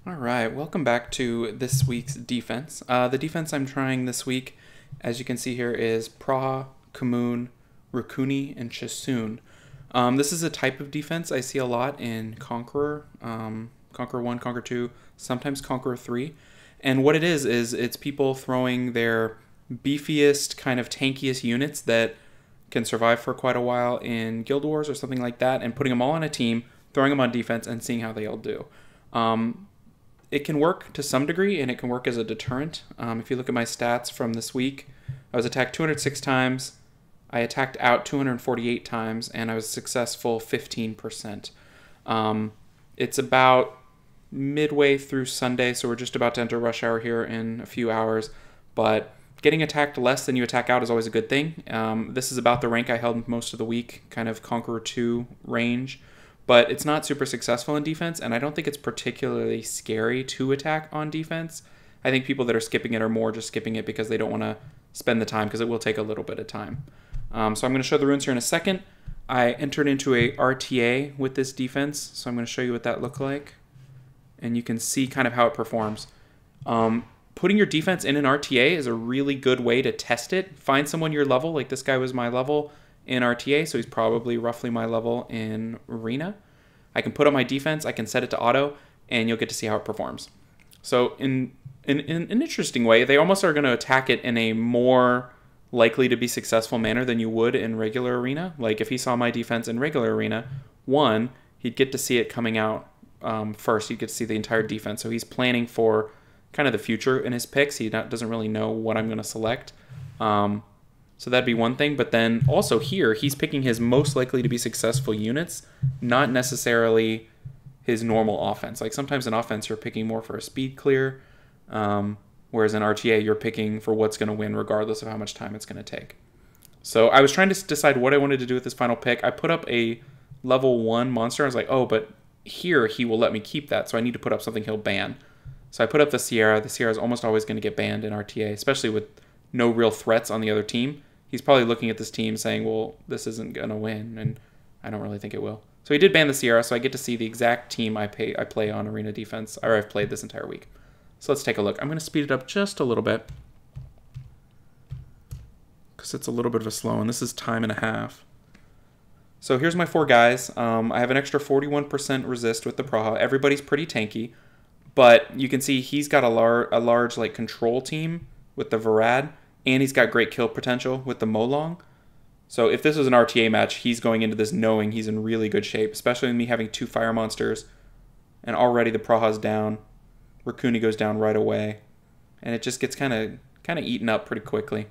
All right, welcome back to this week's defense. The defense I'm trying this week, as you can see here, is Praha, Khmun, Racuni, and Chasun. This is a type of defense I see a lot in Conqueror, Conqueror 1, Conqueror 2, sometimes Conqueror 3. And what it is it's people throwing their beefiest, kind of tankiest units that can survive for quite a while in Guild Wars or something like that, and putting them all on a team, throwing them on defense, and seeing how they all do. It can work to some degree, and it can work as a deterrent. If you look at my stats from this week, I was attacked 206 times, I attacked out 248 times, and I was successful 15%. It's about midway through Sunday, so we're just about to enter rush hour here in a few hours, but getting attacked less than you attack out is always a good thing. This is about the rank I held most of the week, kind of Conqueror 2 range. But it's not super successful in defense, and I don't think it's particularly scary to attack on defense. I think people that are skipping it are more just skipping it because they don't want to spend the time, because it will take a little bit of time. So I'm going to show the runes here in a second. I entered into a RTA with this defense, so I'm going to show you what that looked like. And you can see kind of how it performs. Putting your defense in an RTA is a really good way to test it. Find someone your level, like this guy was my level in RTA, so he's probably roughly my level in Arena. I can put on my defense, I can set it to auto, and you'll get to see how it performs. So in an interesting way, they almost are going to attack it in a more likely to be successful manner than you would in regular Arena. Like if he saw my defense in regular Arena, one, he'd get to see it coming out first. He'd get to see the entire defense. So he's planning for kind of the future in his picks. He doesn't really know what I'm going to select. So that'd be one thing, but then also here, he's picking his most likely to be successful units, not necessarily his normal offense. Like sometimes in offense, you're picking more for a speed clear, whereas in RTA, you're picking for what's going to win regardless of how much time it's going to take. So I was trying to decide what I wanted to do with this final pick. I put up a level 1 monster. I was like, oh, but here he will let me keep that, so I need to put up something he'll ban. So I put up the Sierra. The Sierra is almost always going to get banned in RTA, especially with no real threats on the other team. He's probably looking at this team saying, well, this isn't going to win, and I don't really think it will. So he did ban the Sierra, so I get to see the exact team I play on Arena Defense, or I've played this entire week. So let's take a look. I'm going to speed it up just a little bit, because it's a little bit of a slow, and this is time and a half. So here's my 4 guys. I have an extra 41% resist with the Praha. Everybody's pretty tanky, but you can see he's got a large like control team with the Varad, and he's got great kill potential with the Molong. So if this was an RTA match, he's going into this knowing he's in really good shape, especially with me having 2 fire monsters. And already the Praha's down. Racuni goes down right away. And it just gets kind of eaten up pretty quickly.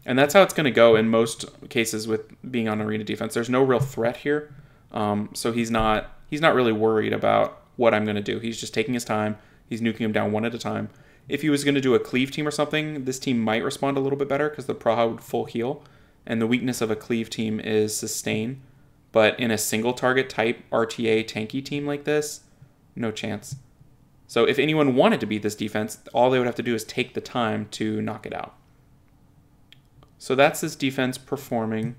And that's how it's going to go in most cases with being on Arena Defense. There's no real threat here. So he's not really worried about what I'm going to do. He's just taking his time. He's nuking him down one at a time. If he was going to do a cleave team or something, this team might respond a little bit better because the Praha would full heal. And the weakness of a cleave team is sustain. But in a single target type RTA tanky team like this, no chance. So if anyone wanted to beat this defense, all they would have to do is take the time to knock it out. So that's this defense performing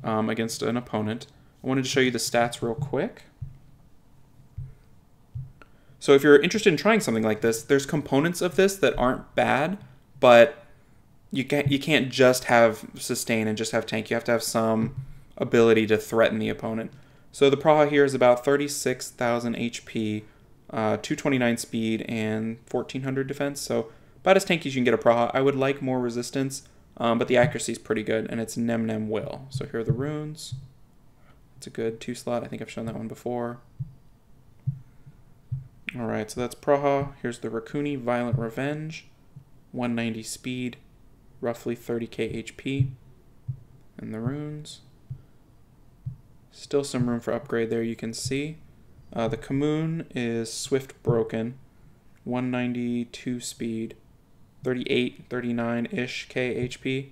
against an opponent. I wanted to show you the stats real quick. So if you're interested in trying something like this, there's components of this that aren't bad, but you can't just have sustain and just have tank. You have to have some ability to threaten the opponent. So the Praha here is about 36,000 HP, 229 speed, and 1400 defense. So about as tanky as you can get a Praha. I would like more resistance, but the accuracy is pretty good, and it's Nem Nem Will. So here are the runes. It's a good 2 slot. I think I've shown that one before. Alright, so that's Praha. Here's the Racuni, Violent Revenge, 190 speed, roughly 30k HP, and the runes. Still some room for upgrade there, you can see. The Khmun is Swift Broken, 192 speed, 38, 39-ish k HP.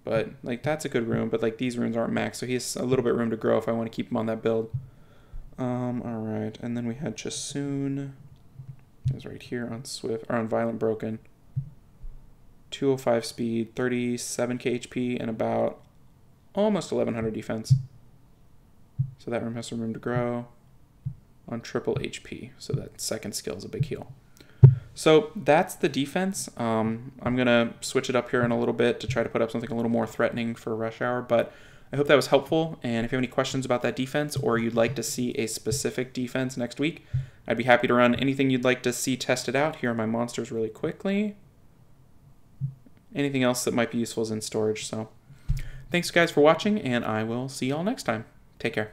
But, like, that's a good rune, but, like, these runes aren't max, so he has a little bit of room to grow if I want to keep him on that build. Alright, and then we had Chasun. It was right here on Swift, or on Violent Broken. 205 speed, 37k HP, and about almost 1100 defense. So that room has some room to grow. on triple HP. So that second skill is a big heal. So that's the defense. I'm going to switch it up here in a little bit to try to put up something a little more threatening for Rush Hour, but I hope that was helpful, and if you have any questions about that defense or you'd like to see a specific defense next week, I'd be happy to run anything you'd like to see tested out. Here are my monsters really quickly. Anything else that might be useful is in storage. So thanks guys for watching, and I will see y'all next time. Take care.